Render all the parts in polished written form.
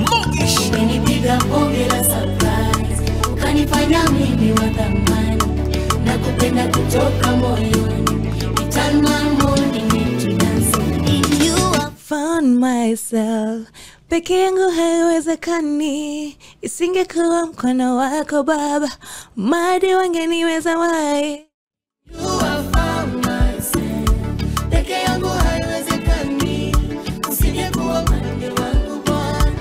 Umenipiga bonge la surprise, ukanifanya mimi wa thamani, nakupenda kutoka moyoni. You turn my morning into dancing. In you I found myself. Peke yangu haiwezekani, isingekuwa mkono wako Baba, madi wangeniweza wae. You I found myself. Peke yangu haiwezekani, usingekuwa upande wangu Bwana,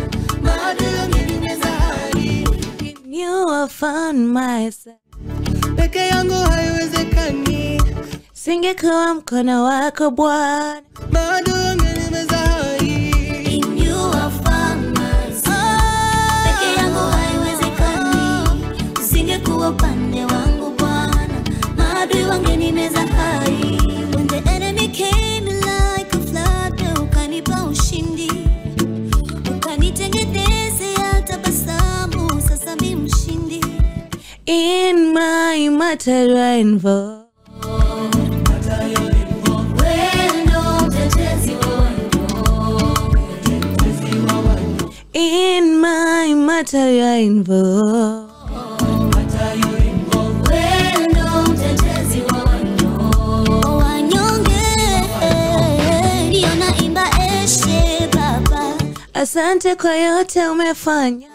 madi wangeniweza wae. In you I found myself. Peke yangu haiwezekani, isingekuwa mkono wako Bwana, madi wangeniweza wae. In you I found myself. Peke yangu haiwezekani, usingekuwa upande wangu Bwana, maadui wangenimeza hai. When the enemy came like a flood, ukanipa ushindi, ukanitengenezea tabasamu, sasa mimi mshindi. in my matter I involve. In my matter I involve. Asante kwa yote umefanya.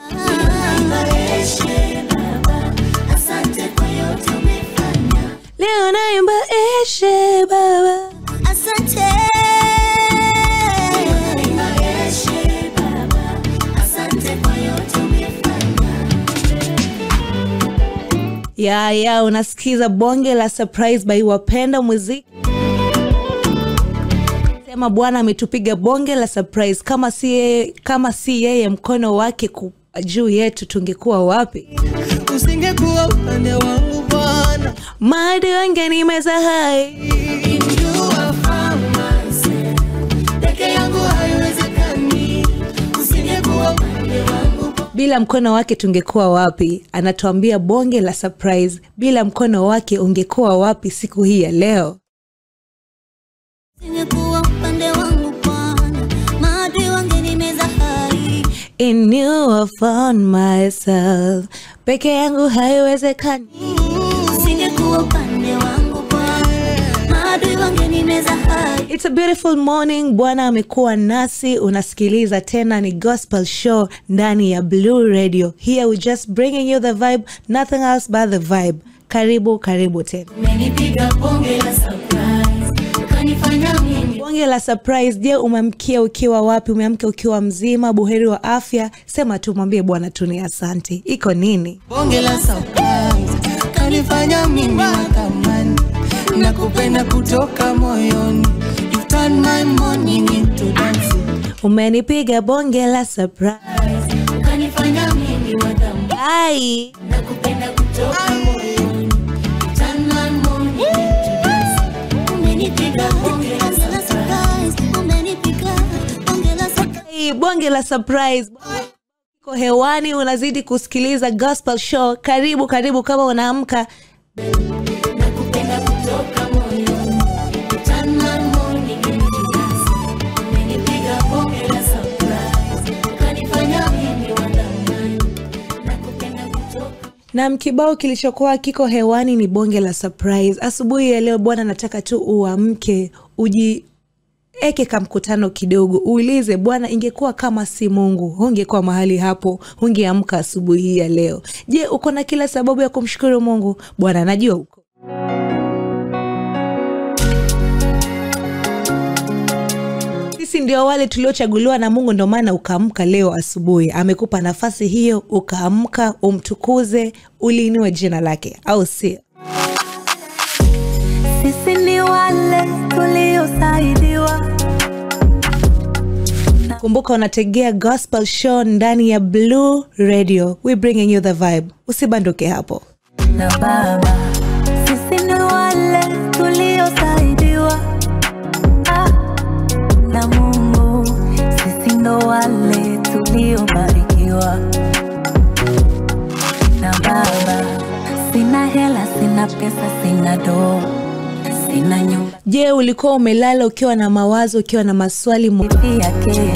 Leo naimba eshe Baba. Asante. Ya unasikiza bonge la surprise by Wapenda Muziki. Sema Bwana ametupiga bonge la surprise, kama si yeye mkono wake juu yetu tungekuwa wapi? Usingekuwa upande wangu Bwana, madi wangenimeza hai. Peke yangu haiwezekani, usingekuwa upande wangu. Bila mkono wake tungekuwa wapi? Anatuambia bonge la surprise, bila mkono wake ungekuwa wapi siku hii ya leo? Usingekuwa upande wangu Bwana, maadui wangenimeza hai. In you I found myself. Peke yangu haiwezekani, usingekuwa upande wangu Bwana, maadui wangenimeza hai. It's a beautiful morning. Bwana amekuwa nasi. Unasikiliza tena ni Gospel Show ndani ya Blue Radio. Here we just bringing you the vibe, nothing else but the vibe. Karibu tena. Umenipiga bonge la surprise, ukanifanya mimi. Bonge la surprise. Je, umemkia ukiwa wapi? Umeamka ukiwa mzima, buheri wa afya? Sema tu, mwambie Bwana tu ni asante. Iko nini? bonge la surprise, kanifanya mimi wa thamani, nakupenda kutoka moyoni. You turn my morning into dancing. Umenipiga bonge la surprise, ukanifanya mimi wa thamani, ai, nakupenda kutoka moyoni. You turn my morning into dancing. Umenipiga bonge la surprise, umenipiga bonge la surprise. bonge la surprise. Iko hewani, unazidi kusikiliza Gospel Show. Karibu kama unaamka. Nakupenda kutoka moyoni. You turn my morning into dancing. Umenipiga bonge la surprise, ukanifanya mimi wa thamani, nakupenda kutoka. Na mkibao kilichokuwa kiko hewani ni bonge la surprise. Asubuhi ya leo Bwana nataka tu uamke, eke kamkutano kidogo, uulize Bwana, ingekuwa kama si Mungu, ungekuwa mahali hapo, ungeamka asubuhi ya leo? Je, uko na kila sababu ya kumshukuru Mungu? Bwana anajua uko. Sisi ndio wale tuliochaguliwa na Mungu, ndio maana ukaamka leo asubuhi. Amekupa nafasi hiyo, ukaamka, umtukuze, uliinue jina lake, au si? Sisi ni wale tuliosaidiwa. Kumbuka unategea Gospel Show ndani ya Blue Radio. We bringing you the vibe. Usibanduke hapo. Na Baba, sisi ni wale tuliosaidiwa. Na Mungu, sisi ndo wale tuliobarikiwa. Na Baba, sina hela, sina pesa, sina doa, sina nyumba Je, ulikuwa umelala ukiwa na mawazo, ukiwa na maswali ya kesho.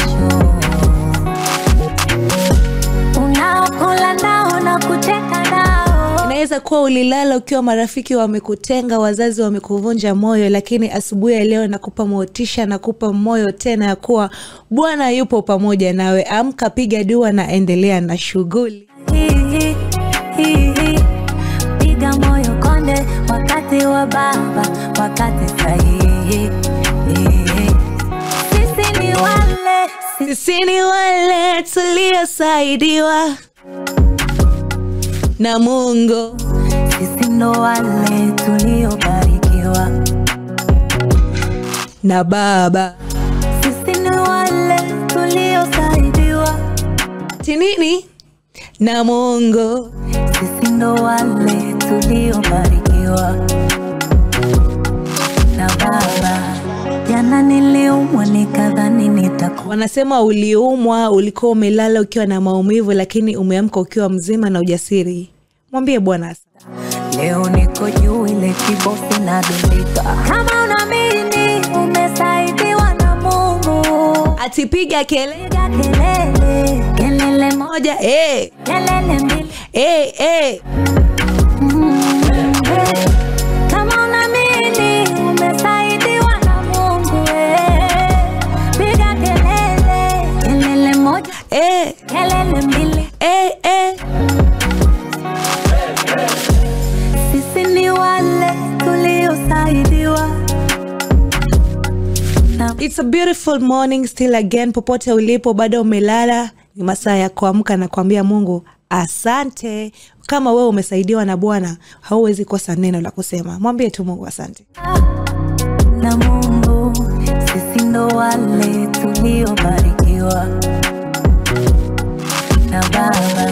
Unakula nao na kucheka nao. Inaweza kuwa ulilala ukiwa marafiki wamekutenga, wazazi wamekuvunja moyo, lakini asubuhi ya leo nakupa motisha, nakupa moyo tena ya kuwa Bwana yupo pamoja nawe. Amka, piga dua na endelea na shughuli. Piga moyo konde wakati wa baba, wakati sahihi. Sisi ni wale tuliosaidiwa na Mungu. Sisi ndo wale tuliobarikiwa na Baba. Sisi ni wale tuliosaidiwa tinini na Mungu. Sisi ndo wale tuliobarikiwa na Baba. Jana niliumwa nikadhani nitakuwa. Wanasema uliumwa, ulikuwa umelala ukiwa na maumivu, lakini umeamka ukiwa mzima na ujasiri. Mwambie Bwana. Leo niko juu ile kibofu na dundika. Kama unaamini umesaidiwa na Mungu, atipiga kelele. Kelele moja, kelele mbili, Kama unaamini umesaidiwa na Mungu, piga kelele. Kelele moja, kelele mbili, Sisi ni wale tuliosaidiwa. It's a beautiful morning still again. Popote ulipo bado umelala, ni masaa ya kuamka na kuambia Mungu asante. Kama wewe umesaidiwa na Bwana, hauwezi kosa neno la kusema. Mwambie tu Mungu asante. Na Mungu, sisi ndo wale tuliobarikiwa na Baba.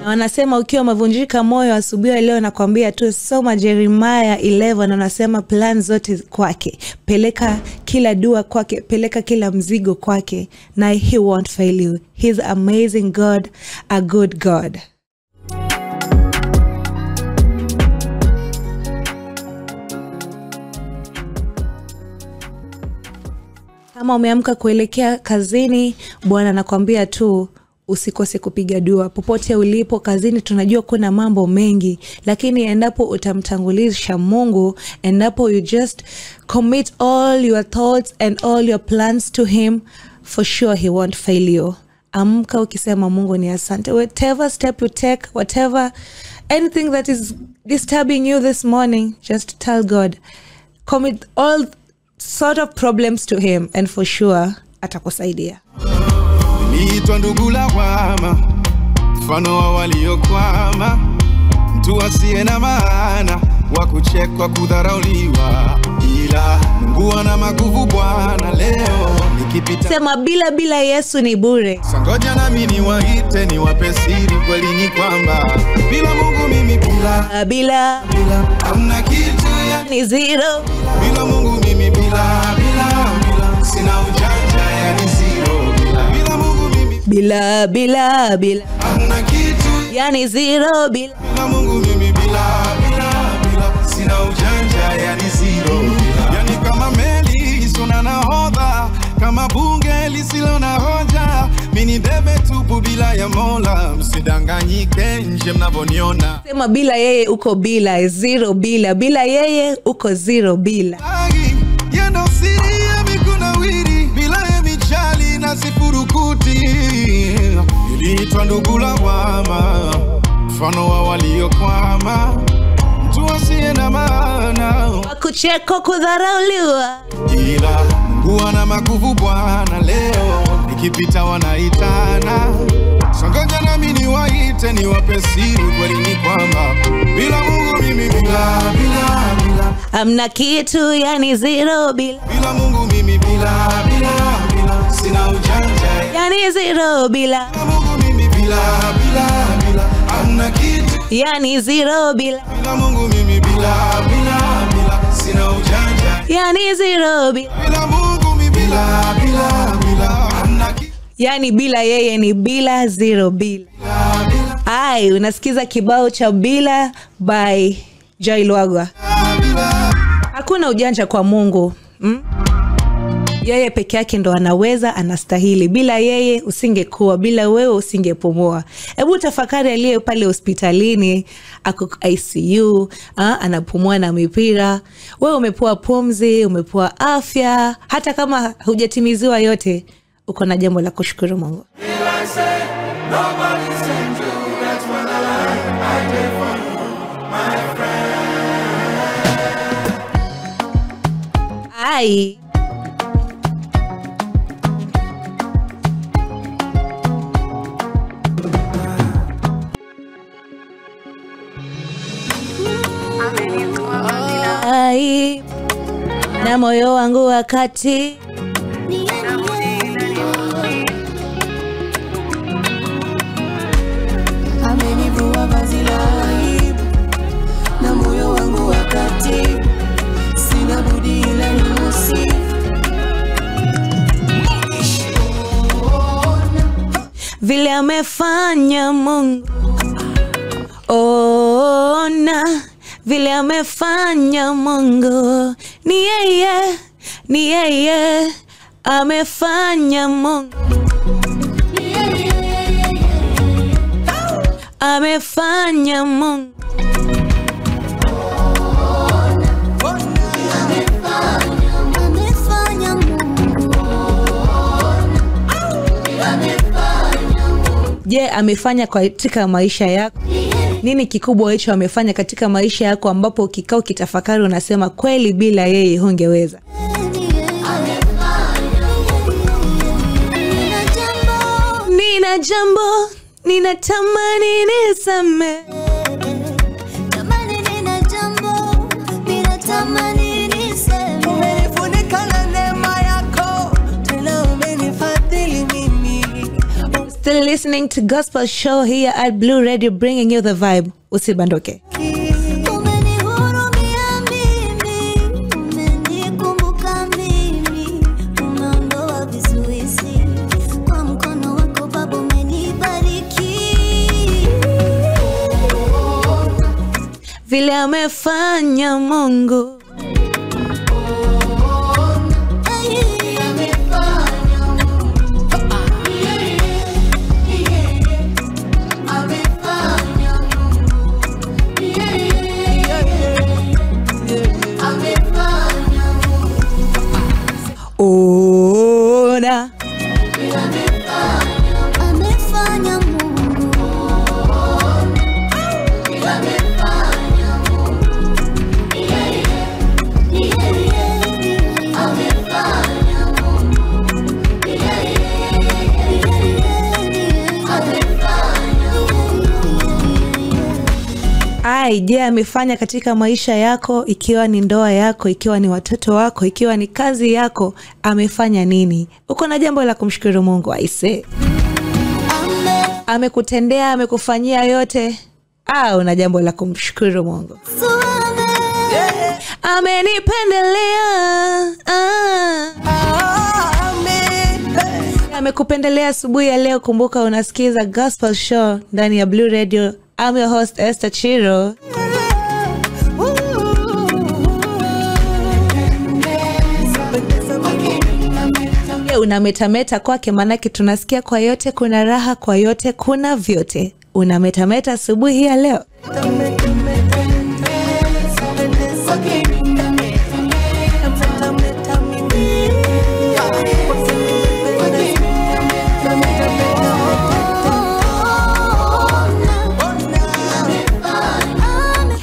Na wanasema ukiwa umevunjika moyo asubuhi leo, nakwambia tu soma Jeremiah 11, anasema plan zote kwake. Peleka kila dua kwake, peleka kila mzigo kwake, na he won't fail you. He's amazing God, a good God. Kama umeamka kuelekea kazini, Bwana anakuambia tu usikose kupiga dua. Popote ulipo kazini, tunajua kuna mambo mengi, lakini endapo utamtangulisha Mungu, endapo you just commit all your thoughts and all your plans to him, for sure he won't fail you. Amka ukisema Mungu ni asante. Whatever step you take, whatever, anything that is disturbing you this morning, just tell God. Commit all sort of problems to him, and for sure atakusaidia. Niitwa ndugu lawama, mfano wa waliokwama, mtu asiye na maana, wa kuchekwa, kudharauliwa, ila Mungu ana maguvu Bwana. Leo nikipita sema bila Yesu ni bure. Sangoja na mimi niwaite, niwape siri, kweli ni kwamba bila Mungu mimi bila hamna kitu, ni zero. Bila Mungu mimi bila sina ujanja, yani zero. Bila Mungu mimi bila hamna kitu, yani zero. Bila Mungu mimi bila sina ujanja, yani zero. Yani kama meli isona nahodha, kama bunge lisilo na hoja, mimi debe tupu bila ya Mola. Msidanganyike nje mnavoniona. Sema bila yeye uko bila, zero bila yeye uko zero bila. Yendo siri ya mikunawiri, bila ya michali na sifurukuti. Niliitwa ndugu lawama, mfano wa waliokwama, mtu asiye na maana, wa kuchekwa, kudharauliwa, ila Mungu ana maguvu Bwana. Leo nikipita wanaitana, songoja na mimi niwaite, niwape siri, kweli ni kwamba bila Mungu mimi bila hamna kitu, yani zero bila Mungu mimi bila sina ujanja, yani zero bila Mungu mimi bila hamna kitu, yani zero bila Mungu mimi bila sina ujanja, yani zero bila Mungu mimi bila hamna kitu, yani bila yeye ni bila, zero bila. Ai, unasikiza kibao cha Bila by Joy Lwagwa. Hakuna ujanja kwa Mungu. Yeye peke yake ndo anaweza, anastahili. Bila yeye usingekuwa, bila wewe usingepumua. Hebu tafakari aliye pale hospitalini, ako ICU, anapumua na mipira. Wewe umepewa pumzi, umepewa afya, hata kama hujatimiziwa yote, uko na jambo la kushukuru Mungu. Ai. Ai. Na moyo wangu wakati amenivua vazi la aibu, na moyo wangu wakati sina budi ila nimusifu. vile amefanya Mungu, ona vile amefanya Mungu, ni yeye amefanya Mungu, amefanya Mungu. Je, amefanya katika maisha yako? Nini kikubwa hicho amefanya katika maisha yako ambapo ukikao kitafakari unasema kweli bila yeye hungeweza? Nina jambo ninatamani niseme, umenifunika na neema yako, tena umenifadhili mimi. Still listening to Gospel Show here at Blue Radio, bringing you the vibe. Usibandoke. Umenihurumia mimi, umenikumbuka mimi, umeondoa vizuizi, kwa mkono wako Baba umenibariki. Vile amefanya Mungu, ona Amefanya Mungu, ai, je, amefanya katika maisha yako, ikiwa ni ndoa yako, ikiwa ni watoto wako, ikiwa ni kazi yako, amefanya nini? Uko na jambo la kumshukuru Mungu aise. Amekutendea, amekufanyia yote. Una jambo la kumshukuru Mungu. Amenipendelea. Amekupendelea asubuhi ya leo. Kumbuka unasikiza Gospel Show ndani ya Blue Radio. I'm your host Esther Chiro. Unametameta kwake, manake tunasikia kwa yote kuna raha, kwa yote kuna vyote. Unametameta asubuhi ya leo.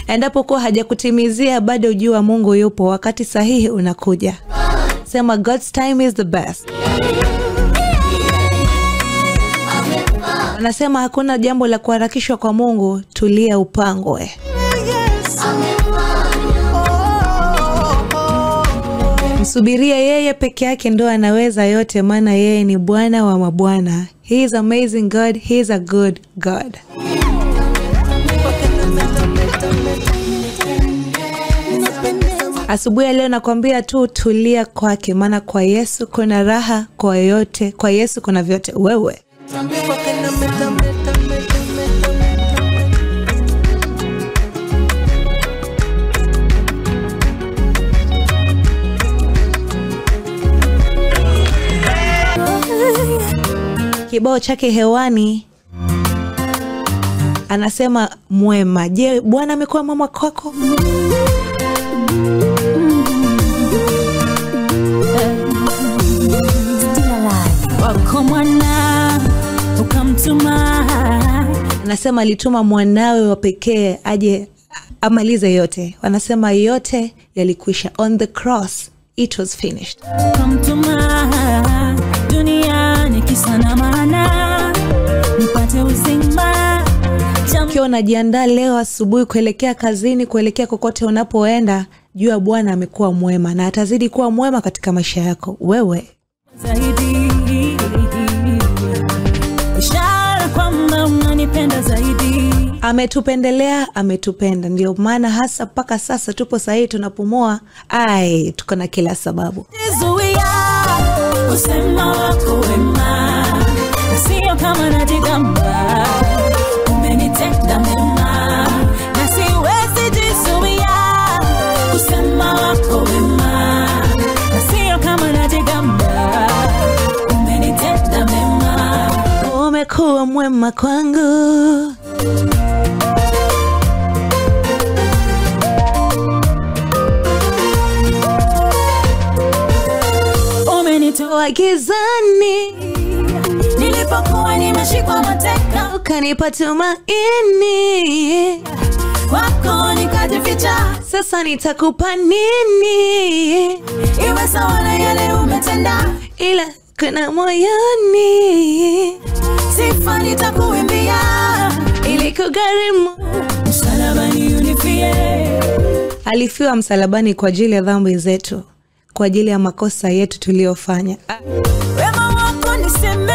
Endapo kwa hajakutimizia bado, ujua Mungu yupo, wakati sahihi unakuja. Sema God's time is the best. Anasema hakuna jambo la kuharakishwa kwa Mungu, tulia upangwe. Msubirie yeye peke yake, ndo anaweza yote, maana yeye ni Bwana wa mabwana. He is amazing God, he is a good God. Asubuhi leo nakwambia tu tulia kwake, maana kwa Yesu kuna raha, kwa yote, kwa Yesu kuna vyote. Wewe kibao chake hewani anasema mwema. Je, Bwana amekuwa mwema kwako? Wako mwana ukamtuma, Anasema alituma mwanawe wa pekee aje amalize yote. Wanasema yote yalikwisha. On the cross it was finished. ukamtuma duniani kisa na maana nipate uzima. Ukiwa unajiandaa leo asubuhi kuelekea kazini, kuelekea kokote unapoenda, jua Bwana amekuwa mwema na atazidi kuwa mwema katika maisha yako. Wewe Zaidi, ishara kwamba unanipenda zaidi. ametupendelea, ametupenda. Ndio maana hasa mpaka sasa tupo sahihi tunapumua. Tuko na kila sababu. Nizuia usema wako wema, sio kama najigamba. Umenitenda mema na siwezi jizuia. Usema wako wema, sio kama najigamba. Umenitenda mema, Umekuwa mwema kwangu. umenitoa Gizani nilipokuwa nimeshikwa mateka, ukanipa tumaini. kwako nikajificha. Sasa nitakupa nini? Iwe sawa na yale umetenda, Ila kuna moyoni sifa nitakuimbia. ili kugharimu. Msalabani unifie, Alifiwa msalabani kwa ajili ya dhambi zetu, kwa ajili ya makosa yetu tuliyofanya. wema wako niseme.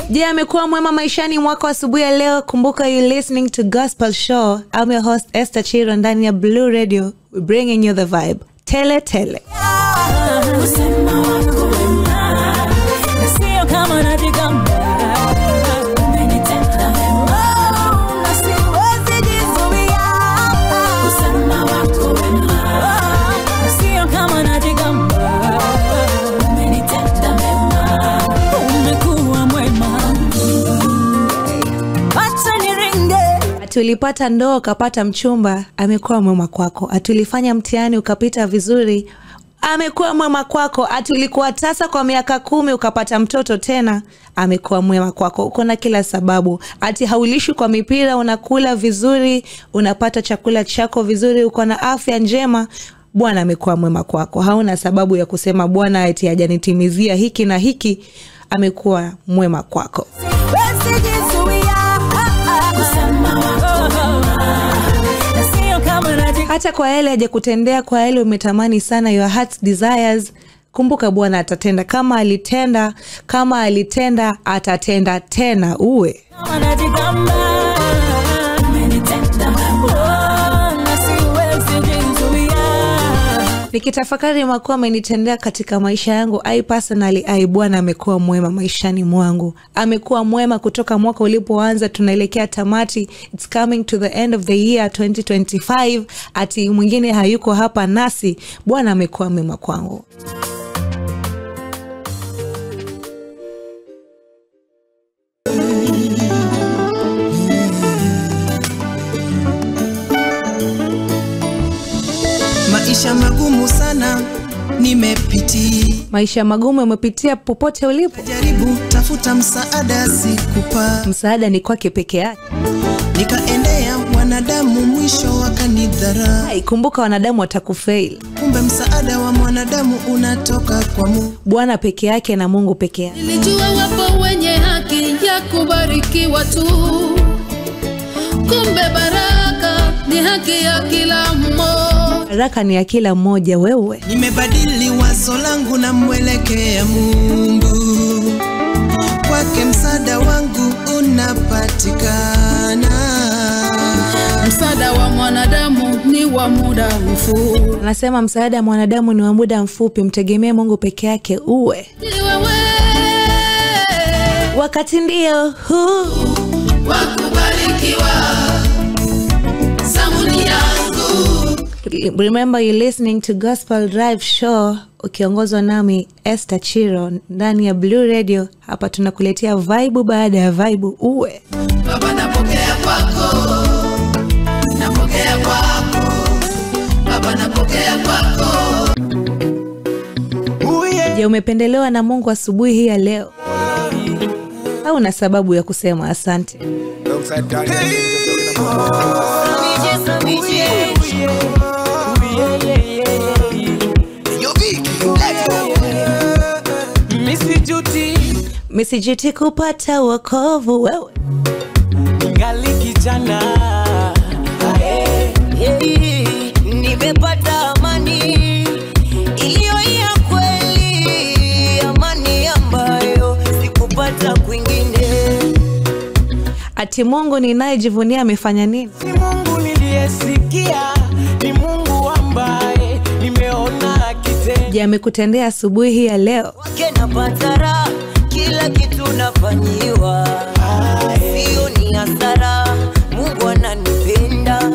Je, amekuwa mwema maishani mwako asubuhi ya leo? Kumbuka you listening to Gospel Show. I'm your host Esther Chiro ndani ya Blue Radio. We're bringing you the vibe. Tele tele. Usema wako wema, na sio kama najigamba. Umenitenda mema, na siwezi jizuia. Usema wako wema, na sio kama najigamba. Umenitenda mema, umekuwa mwema. Acha niringe. Atulipata ndoa ukapata mchumba, amekuwa mwema kwako. Atulifanya mtihani ukapita vizuri, amekuwa mwema kwako. Atulikuwa tasa kwa miaka 10 ukapata mtoto tena, amekuwa mwema kwako. Uko na kila sababu. Ati haulishwi kwa mipira, unakula vizuri, unapata chakula chako vizuri, uko na afya njema. Bwana amekuwa mwema kwako. Hauna sababu ya kusema Bwana eti hajanitimizia hiki na hiki. Amekuwa mwema kwako. Siwezi jizuia. Usema wako wema, na sio kama najigamba. Hata kwa yale hajakutendea, kwa yale umetamani sana, your heart's desires, kumbuka Bwana atatenda. Kama alitenda atatenda tena. Uwe Wanajigamba, umenitenda mema, na siwezi jizuia. nikitafakari makuu amenitendea katika maisha yangu, personally, Bwana amekuwa mwema maishani mwangu. Amekuwa mwema kutoka mwaka ulipoanza, tunaelekea tamati. It's coming to the end of the year 2025. Ati mwingine hayuko hapa nasi. Bwana amekuwa mwema kwangu. Maisha magumu sana nimepitia, Maisha magumu umepitia popote ulipo. jaribu tafuta msaada sikupa, Msaada ni kwake peke yake. nikaendea wanadamu mwisho wakanidhara. Kumbuka wanadamu watakufail. Kumbe msaada wa mwanadamu unatoka kwa Mungu. Bwana peke yake na Mungu peke yake. Nilijua wapo wenye haki ya kubarikiwa tu, kumbe baraka ni haki ya kila mmoja. Baraka ni ya kila mmoja. Wewe Nimebadili wazo langu na mwelekea Mungu, kwake msaada wangu unapatikana. Msaada wa mwanadamu ni wa muda mfupi. anasema msaada wa mwanadamu ni wa muda mfupi, mtegemee Mungu peke yake. Uwe Ni wewe wakati ndio huu. wa kubarikiwa, zamuni yangu Remember you're listening to Gospel Drive Show ukiongozwa nami Esther Chiro ndani ya Blue Radio. Hapa tunakuletea vibe baada ya vibe. Uwe Baba napokea kwako, napokea kwako, Baba napokea kwako. Je, umependelewa na Mungu asubuhi hii ya leo? Au una sababu ya kusema asante? Misijuti kupata wokovu wewe Ngali kijana nimepata amani iliyo ya kweli, amani ambayo sikupata kwingine. Ati Mungu ninayejivunia amefanya nini? Si Mungu niliyesikia, ni Mungu ambaye nimeona akitenda. Je, amekutendea asubuhi hii ya leo? Wake napata raha, kila kitu nafanyiwa, sio ni hasara, Mungu ananipenda.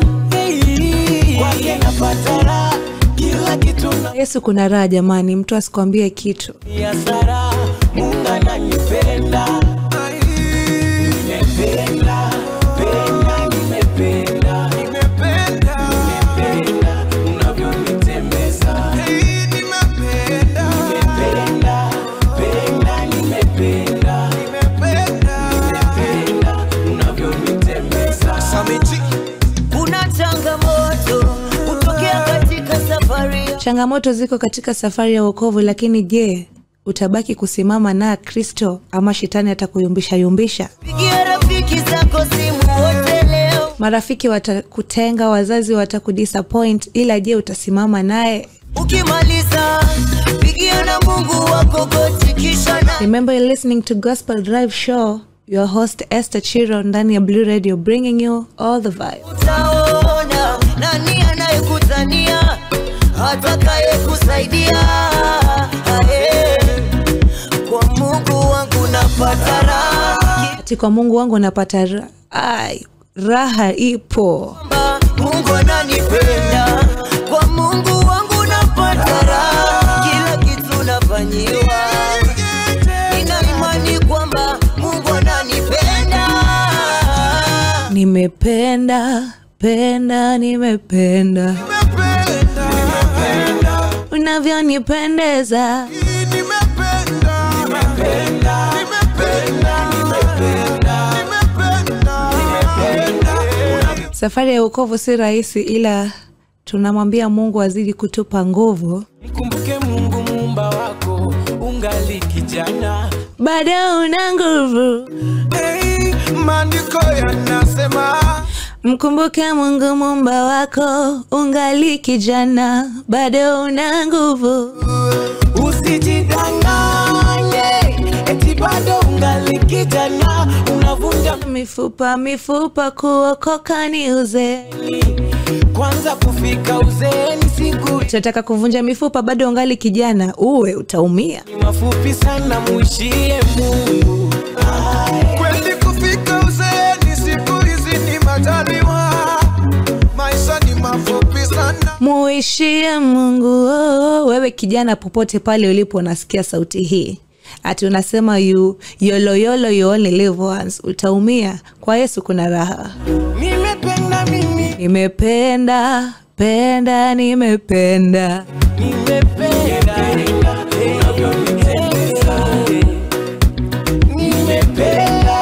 Wake napata raha, kila kitu na Yesu kuna raha jamani, mtu asikwambie kitu. ni hasara, Mungu ananipenda. Nimependa, penda, nimependa, nimependa, nimependa, unavyonitembeza. Nimependa, nimependa, penda, nimependa, nimependa, nimependa, unavyonitembeza. Kuna changamoto kutokea katika safari. Changamoto ziko katika safari ya wokovu, lakini je, utabaki kusimama na Kristo ama shetani atakuyumbisha yumbisha? Pigia rafiki zako simu wote leo. Marafiki watakutenga, wazazi watakudisappoint, ila je utasimama naye? Ukimaliza pigia na Mungu wako goti kisha na Remember you're listening to Gospel Drive Show. Your host Esther Chiro ndani ya Blue Radio, bringing you all the vibe. utaona nani anayekutania, atakaye kusaidia. Kwa Mungu wangu napata raha, Ati kwa Mungu wangu napata raha. Ai, raha ipo. Mungu ananipenda. Kwa Mungu wangu napata raha, kila kitu nafanyiwa, nina imani kwamba Mungu ananipenda. Nimependa, penda, nimependa. Unavyonipendeza. Safari ya wokovu si rahisi, ila tunamwambia Mungu azidi kutupa nguvu. Nikumbuke Mungu muumba wako, ungali kijana. Bado una nguvu. Maandiko yanasema Mkumbuke Mungu muumba wako, ungali kijana, bado una nguvu. usijidanganye, eti bado ungali kijana, unavunja Mifupa kuokoka ni uzee. kwanza kufika uzeeni, siku Tunataka kuvunja mifupa, bado ungali kijana, uwe utaumia. ni mafupi sana, muishie Mungu. Kweli kufika uzeeni, siku hizi ni majaliwa, maisha ni mafupi sana. Muishie Mungu. Oh, wewe kijana popote pale ulipo unasikia sauti hii. Ati unasema yolo you only live once. Utaumia. Kwa Yesu kuna raha. Nimependa mimi, Nimependa, penda, nimependa. nimependa, nimependa,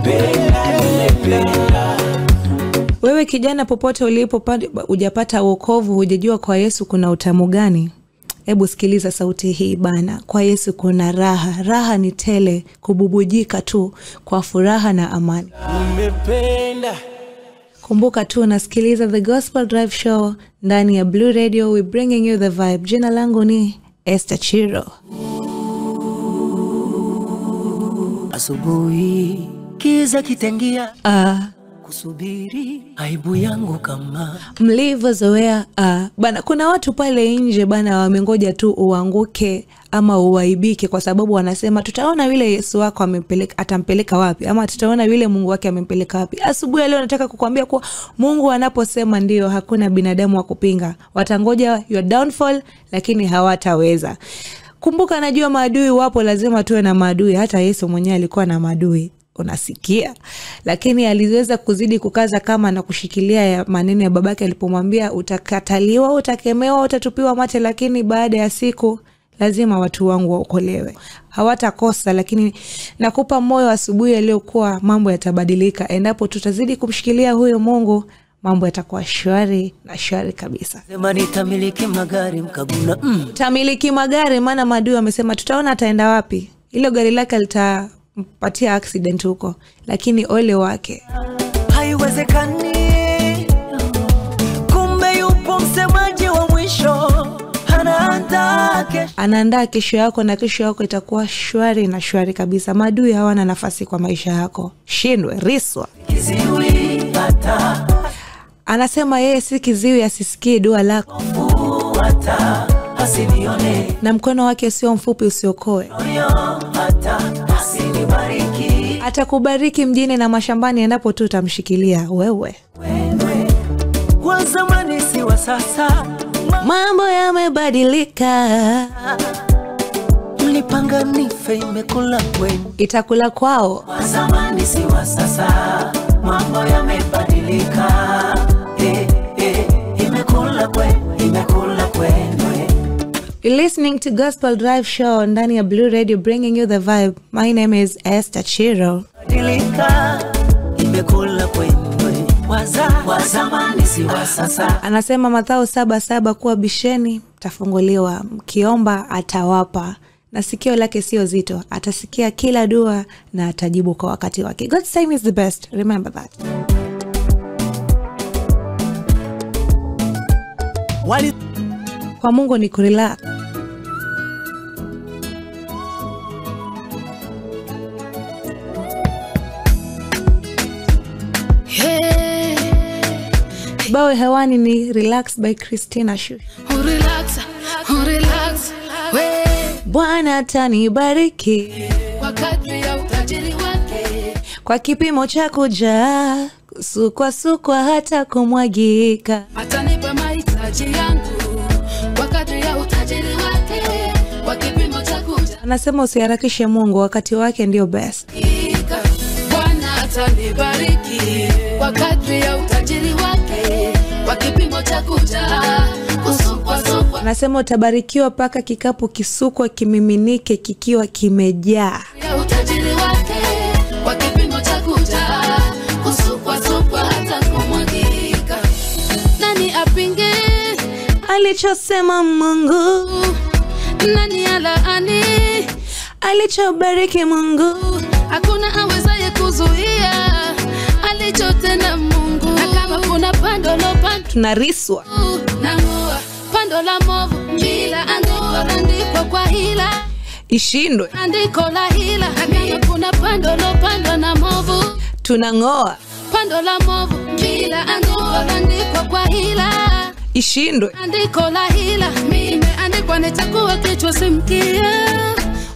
penda, nimependa. Wewe kijana popote ulipo hujapata wokovu, hujajua kwa Yesu kuna utamu gani? Hebu sikiliza sauti hii bana. Kwa Yesu kuna raha. Raha ni tele, kububujika tu kwa furaha na amani. Nimependa. Kumbuka tu unasikiliza The Gospel Drive Show ndani ya Blue Radio. We bringing you the vibe. Jina langu ni Esther Chiro. Asubuhi kiza kitengia, kusubiri aibu yangu kama mlivyozoea. Bana, kuna watu pale nje bana wamengoja tu uanguke ama uaibike, kwa sababu wanasema tutaona yule Yesu wako atampeleka wapi, ama tutaona yule Mungu wake amempeleka wapi. Asubuhi leo nataka kukuambia kuwa Mungu anaposema ndio, hakuna binadamu wa kupinga. Watangoja your downfall, lakini hawataweza. Kumbuka, najua maadui wapo, lazima tuwe na maadui. Hata Yesu mwenyewe alikuwa na maadui, unasikia, lakini aliweza kuzidi kukaza kama na kushikilia ya maneno ya babake alipomwambia utakataliwa, utakemewa, utatupiwa mate, lakini baada ya siku lazima watu wangu waokolewe. Hawatakosa, lakini nakupa moyo asubuhi leo kuwa mambo yatabadilika endapo tutazidi kumshikilia huyo Mungu. Mambo yatakuwa shwari na shwari kabisa. sema nitamiliki magari mkaguna Tamiliki magari, maana maadui wamesema tutaona ataenda wapi. Ile gari lake litampatia accident huko, lakini ole wake. haiwezekani, kumbe yupo msemaji wa mwisho anaandaa kesho yako, na kesho yako itakuwa shwari na shwari kabisa. Maadui hawana nafasi kwa maisha yako. Shindwe, riswa. kiziwi hata Anasema yeye si kiziwi asisikie dua lako, hata asinione, na mkono wake sio mfupi usiokoe. hata asinibariki, Atakubariki mjini na mashambani endapo tu utamshikilia wewe. wa zamani si wa sasa, Mambo yamebadilika, mlipanga nife imekula kwenu, itakula kwao. wa zamani si wa sasa, mambo yamebadilika, imekula kwenu. You're listening to Gospel Drive Show ndani ya Blue Radio, bringing you the vibe. My name is Esther Chiro. Badilika, imekula kwenu, wa zamani si wa sasa. Anasema Mathayo 7:7 kuwa bisheni mtafunguliwa, mkiomba atawapa, na sikio lake sio zito, atasikia kila dua na atajibu kwa wakati wake. God's time is the best. Remember that. Kwa Mungu ni kurelax. Bawe hewani ni Relax by Christina Shu. Relax, we Bwana atanibariki kwa kadri ya utajiri wake, kwa kipimo cha kujaa, sukwa hata kumwagika. atanipa mahitaji yangu kwa kadri ya utajiri wake, kwa kipimo cha kuja. Anasema usiharakishe Mungu, wakati wake ndio best. Bwana atanibariki kwa kadri ya utajiri wake, kwa kipimo cha kuja. Anasema utabarikiwa paka kikapu kisukwa kimiminike kikiwa kimejaa. Ya utajiri wake, kwa kipimo cha kuja. Kusukwa hata kumwagika. Nani apinge alichosema Mungu? Nani alaani alichobariki Mungu? Hakuna awezaye kuzuia alichotenda Mungu. Na kama kuna pando lopanda, tunariswa na ngua pando la movu, bila andiko andiko kwa hila ishindwe, andiko la hila. Na kama kuna pando lopanda na movu, tunangoa pando la movu, bila andiko kwa hila ishindwe, andiko la hila. Mimi andikwa nitakuwa kichwa simkia,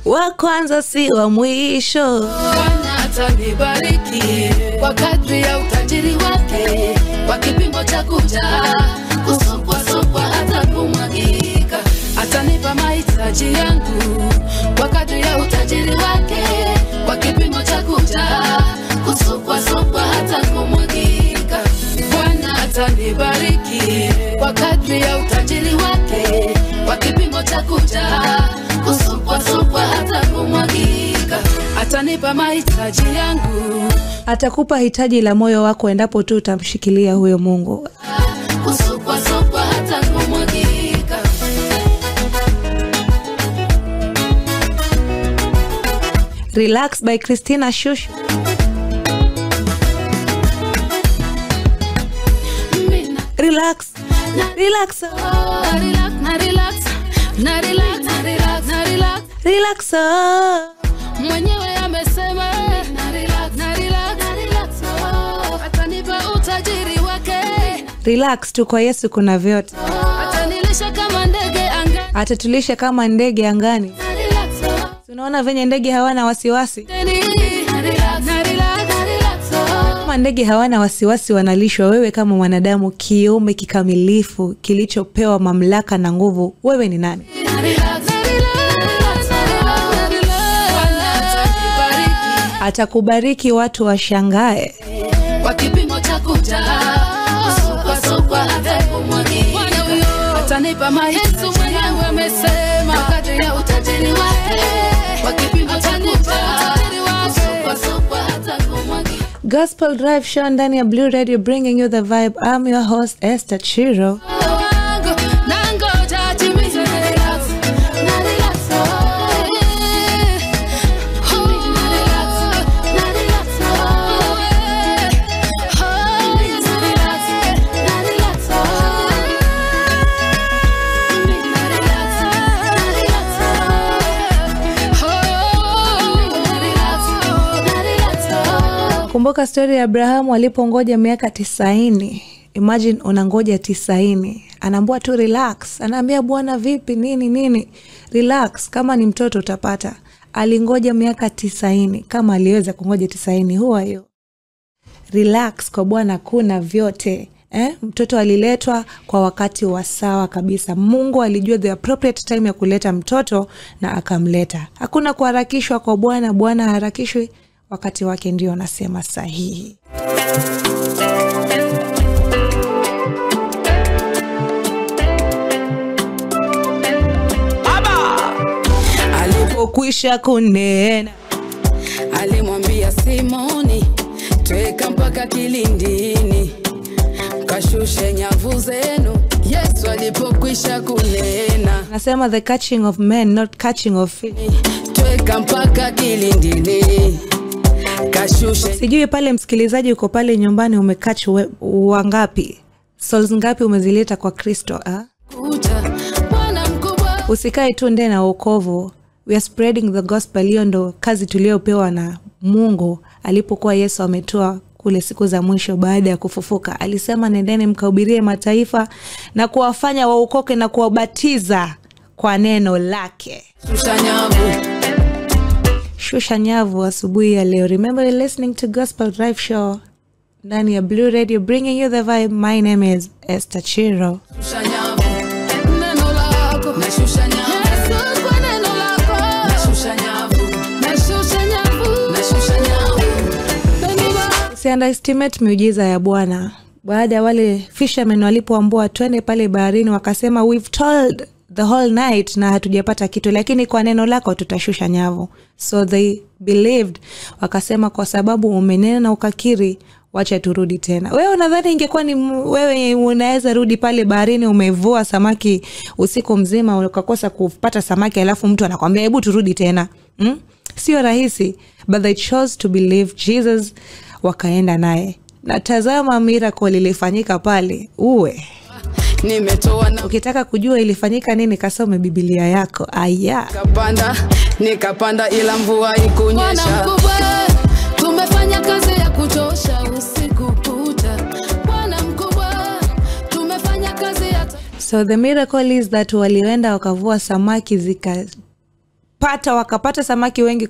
wa kwanza si wa mwisho. Bwana atanibariki kwa kadri ya utajiri wake, kwa kipimo cha kuja. Kusukwa hata kumwagika. Atanipa mahitaji yangu kwa kadri ya utajiri wake, kwa kipimo cha kuja. Kusukwa hata kumwagika. Bwana atanibariki kwa kadri ya utajiri wake, kwa kipimo cha kuja. Kusukwa hata kumwagika. Atanipa mahitaji yangu, atakupa hitaji la moyo wako endapo tu utamshikilia huyo Mungu. kusukwa hata kumwagika. Relax by Christina Shushu. Relax. Relax. Relax. Relax. Mwenyewe amesema na relax. Atanipa Relax tu, kwa Yesu kuna vyote. Atanilisha kama ndege angani. Atatulisha kama ndege angani. Unaona venye ndege hawana wasiwasi? Kama ndege hawana wasiwasi wanalishwa, wewe kama mwanadamu kiume kikamilifu kilichopewa mamlaka na nguvu, wewe ni nani? Atakubariki watu washangae. Kwa kipimo cha kuja sokwa hata kumwagi. Atanipa maisha. Yesu mwenyewe amesema kadri ya utajiri wake. Kwa kipimo cha kuja sokwa hata kumwagi. Gospel Drive Show ndani ya Blue Radio, bringing you the vibe. I'm your host Esther Chiro. Kumbuka story ya Abrahamu alipongoja miaka 90. Imagine unangoja 90. Anaambiwa tu relax. Anaambia Bwana vipi nini? Relax, kama ni mtoto utapata. Alingoja miaka 90. Kama aliweza kungoja 90, huwa hiyo. Relax, kwa Bwana kuna vyote. Mtoto aliletwa kwa wakati wa sawa kabisa. Mungu alijua the appropriate time ya kuleta mtoto na akamleta. Hakuna kuharakishwa kwa Bwana. Bwana harakishwi, wakati wake ndio nasema sahihi. Alipokwisha kunena, alimwambia Simoni, tweka mpaka kilindini, kashushe nyavu zenu. Yesu alipokwisha kunena, nasema the catching of men, not catching of fish. Tweka mpaka kilindini, kashushe. Sijui pale msikilizaji uko pale nyumbani umekatch wangapi? Souls ngapi umezileta kwa Kristo? Usikae tu ndani na wokovu. We are spreading the gospel. Hiyo ndo kazi tuliopewa na Mungu alipokuwa Yesu ametoa kule siku za mwisho baada ya kufufuka. Alisema nendeni mkahubirie mataifa na kuwafanya waokoke na kuwabatiza kwa neno lake. Shusha nyavu asubuhi ya leo. Remember you're listening to Gospel Drive Show ndani ya Blue Radio, bringing you the vibe. My name is Esther Chiro. Shusha nyavu, neno lako. Nashusha nyavu. Yesu kwa neno lako. Nashusha nyavu. Nashusha nyavu. Nashusha nyavu. Si underestimate miujiza ya Bwana. Baada ya wale fishermen walipoambiwa twende pale baharini, wakasema we've told the whole night na hatujapata kitu, lakini kwa neno lako tutashusha nyavu. So they believed, wakasema kwa sababu umenena na ukakiri, wacha turudi tena. Wewe unadhani ingekuwa ni wewe unaweza rudi pale baharini, umevua samaki usiku mzima ukakosa kupata samaki, alafu mtu anakuambia hebu turudi tena? Sio rahisi. But they chose to believe Jesus, wakaenda naye. Na tazama miracle ilifanyika pale. Nimetoa na ukitaka kujua ilifanyika nini, kasome Biblia yako. Aya. Nikapanda ila mvua ikunyesha. Tumefanya kazi ya kuchosha usiku kucha. Bwana mkubwa, tumefanya kazi ya So the miracle is that walienda wakavua samaki wakapata samaki wengi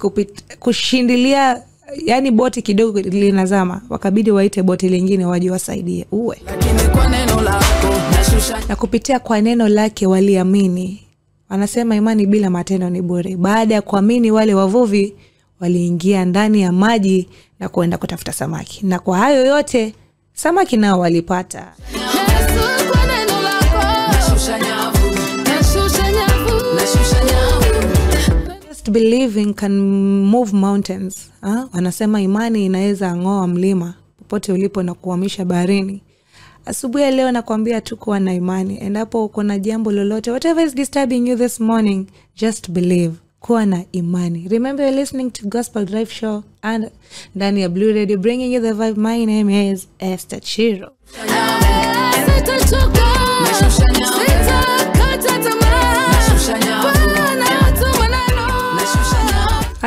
kushindilia, yani boti kidogo linazama, wakabidi waite boti lingine waje wasaidie. Lakini kwa neno lako nashusha. Na kupitia kwa neno lake waliamini. Wanasema imani bila matendo ni bure. Baada ya kuamini, wale wavuvi waliingia ndani ya maji na kuenda kutafuta samaki. Na kwa hayo yote samaki nao walipata. Yesu kwa neno lako. Nashusha nyavu. Nashusha nyavu. Nashusha nyavu. Just believing can move mountains. Wanasema imani inaweza ng'oa mlima popote ulipo na kuhamisha baharini. Asubuhi ya leo nakwambia tu kuwa na imani. Endapo uko na jambo lolote, whatever is disturbing you this morning, just believe. Kuwa na imani. Remember you're listening to Gospel Drive Show and ndani ya Blue Radio, bringing you the vibe. My name is Esther Chiro.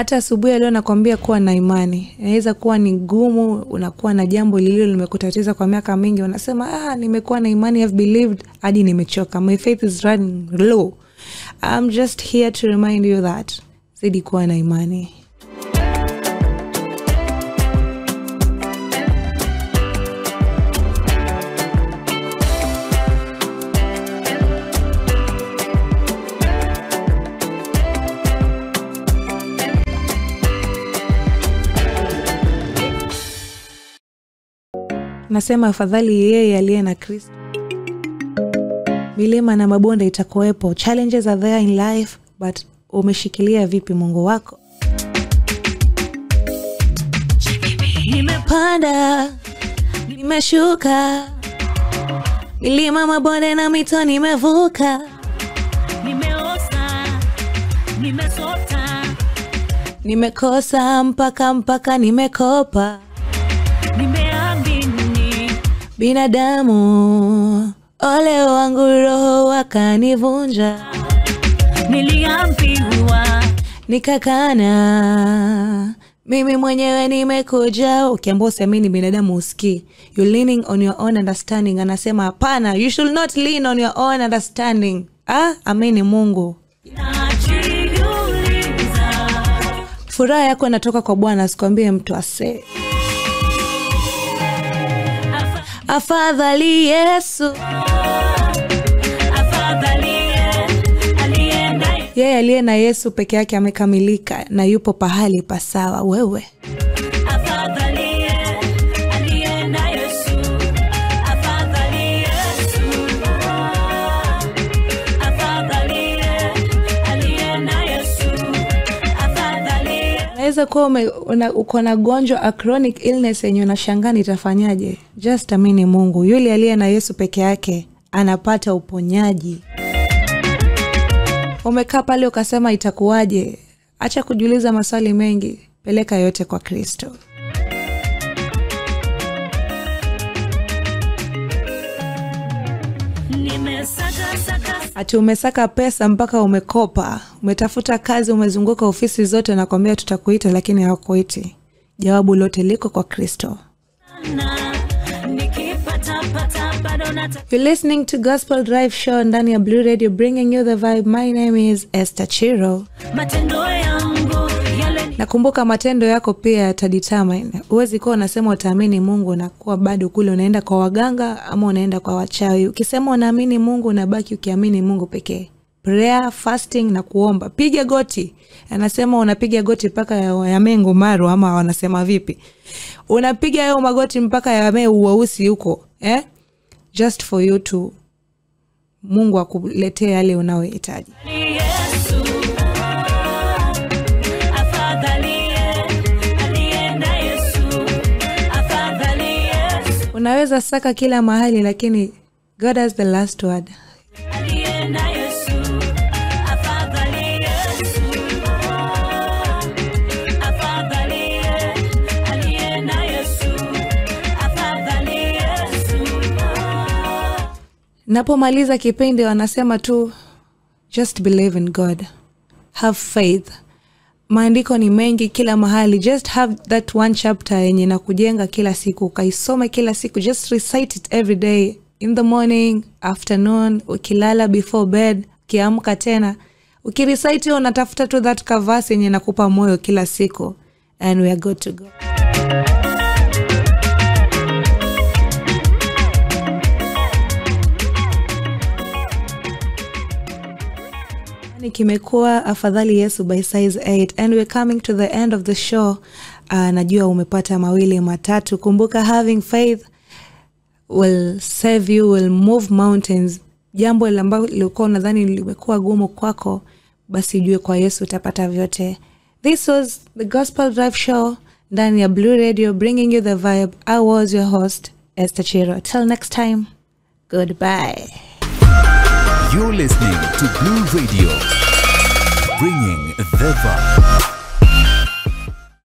Hata asubuhi leo nakwambia kuwa na imani. Inaweza kuwa ni gumu, unakuwa na jambo lililo limekutatiza kwa miaka mingi, unasema nimekuwa na imani, I've believed hadi nimechoka. My faith is running low. I'm just here to remind you that zidi kuwa na imani. Nasema afadhali yeye aliye na Kristo. Milima na mabonde itakuwepo. Challenges are there in life, but umeshikilia vipi Mungu wako? Nimepanda, nimeshuka, milima, mabonde na mito nimevuka. Nimeosa, nimesota, nimekosa mpaka nimekopa. Binadamu, ole wangu roho wakanivunja. Niliambiwa, nikakana, mimi mwenyewe nimekuja. Ukiambiwa usiamini binadamu usikii. You're leaning on your own understanding. Anasema hapana, you should not lean on your own understanding. Amini Mungu. Furaha yako inatoka kwa Bwana, sikwambie mtu ase. Afadhali Yesu, yeye aliye na Yesu peke yake amekamilika na yupo pahali pasawa. Wewe unaweza kuwa uko na gonjwa, a chronic illness yenye unashangaa itafanyaje. Just amini Mungu. Yule aliye na Yesu peke yake anapata uponyaji. Umekaa pale ukasema itakuwaje? Acha kujiuliza maswali mengi, peleka yote kwa Kristo. Ati umesaka pesa mpaka umekopa, umetafuta kazi, umezunguka ofisi zote na kwambia tutakuita lakini hawakuiti. Jawabu lote liko kwa Kristo. You're listening to Gospel Drive Show ndani ya Blue Radio, bringing you the vibe. My name is Esther Chiro. Nakumbuka matendo yako pia yatadetermine. Uwezi kuwa unasema utaamini Mungu na kuwa bado kule unaenda kwa waganga ama unaenda kwa wachawi. Ukisema unaamini Mungu unabaki ukiamini Mungu pekee. Prayer, fasting na kuomba. Piga goti. Anasema unapiga goti mpaka yamee ngumaru ama wanasema vipi? Unapiga hayo magoti mpaka yamee uweusi huko, just for you to Mungu akuletee yale unayohitaji. Unaweza saka kila mahali lakini God has the last word. Napomaliza kipindi wanasema tu just believe in God. Have faith. Maandiko ni mengi kila mahali. Just have that one chapter yenye na kujenga kila siku. Kaisome kila siku. Just recite it every day. In the morning, afternoon, ukilala, before bed, ukiamka tena. Ukirecite unatafuta tu that verse yenye nakupa moyo kila siku. And we are good to go. Kimekuwa Afadhali Yesu by Size 8 and we're coming to the end of the show. Najua umepata mawili matatu. Kumbuka, having faith will save you, will move mountains. Jambo ambalo lilikuwa unadhani limekuwa gumu kwako, basi ujue kwa Yesu utapata vyote. This was the Gospel Drive Show ndani ya Blue Radio, bringing you the vibe. I was your host, Esther Chiro. Till next time, goodbye. You're listening to Blue Radio, bringing the vibe.